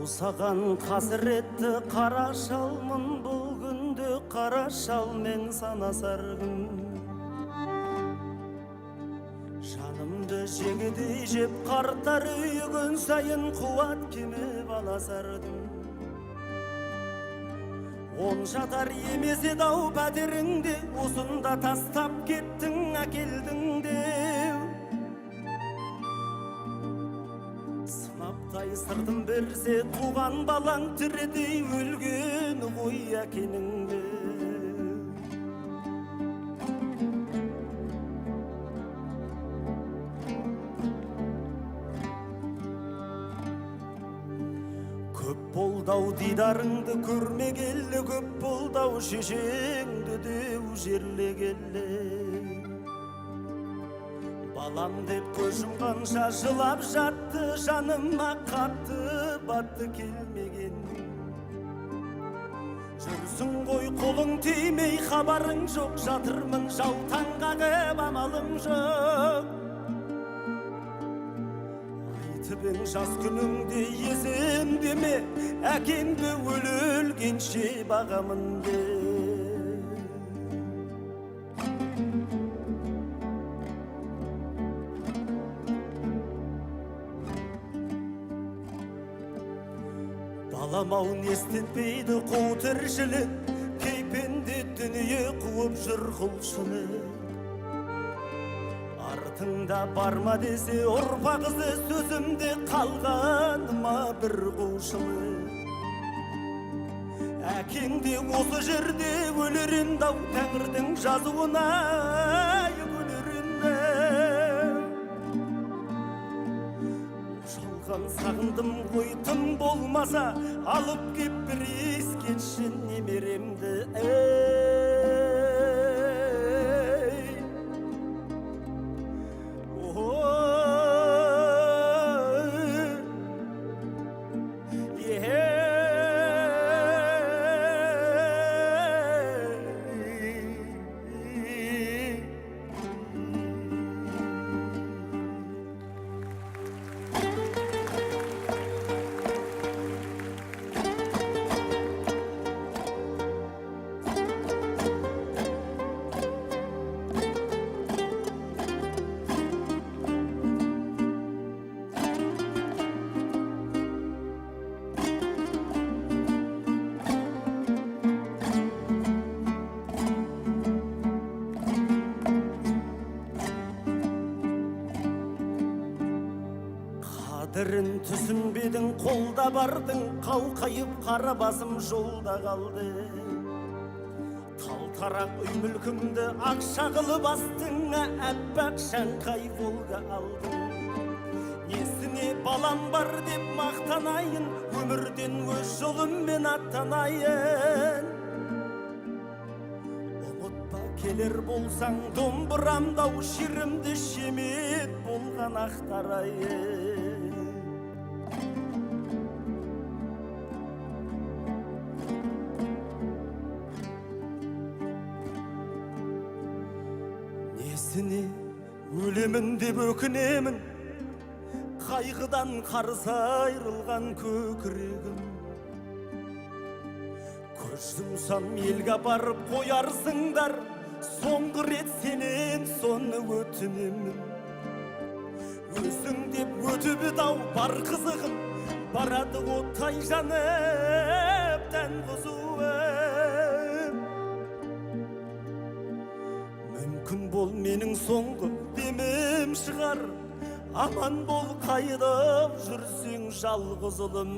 саған қасіретті қара шалмын, бұл күнде қара шалмен санасар күн. Жанымды жегідей жеп қарттар үйі, күн сайын қуат кеміп аласардым. Он жатар емес еді ау пәтеріңде, осында тастап кеттің әкелдің деу. Сынаптай сырдым берсе туған балаң, тірідей өлген ғой әкеніңді. Көп болдау дидарыңды көрмегелі, көп болдау шешеңді деу жерлегелі. Балам деп көз жұмғанша жылап жатты, жаныма қатты батты келмеген. Жүрсің ғой қолың тимей, хабарың жоқ, жатырмын жаутаң қағып, амалым жоқ. Айтыбың жас күніңде есімде ме, әкеңді өлгенше бағамын де. Балам-ау естетпейді қу тіршілік, кейпенде дүние қуып жүр құлшылық. Артыңда барма десе ұрпақ ізі, сөзімде қалғаныма бір қушылық. Әкеңде осы жерде өлерін-ау, тәңірдің жазуына көнерін-ді. Жалған сағындым ғой, тым болмаса алып кеп бір ескенші немеремді. Қадірін түсінбедің, қолда бардың, қауқайып қара басым жолда қалды. Талтарақ үй мүлкімді ақша қылып астыңа, әппақ шаңқай волга алдың. Несіне балам бар деп мақтанайын, өмірден өз жолыммен аттанайын. Ұмытпа келер болсаң домбырамдау, шерімді шемет болған ақтарайын. Несіне өлемін деп өкінемін, қайғыдан қарсы айрылған көкірегім. Көз жұмсам елге апарып қоярсыңдар, соңғы рет сенен соны өтінемін. Өзің деп өтіп еді-ау бар қызығым, барады оттай жанып тән қызуым. Мүмкін бол менің соңғы демім шығар, аман бол қайдап жүрсең жалғыз ұлым.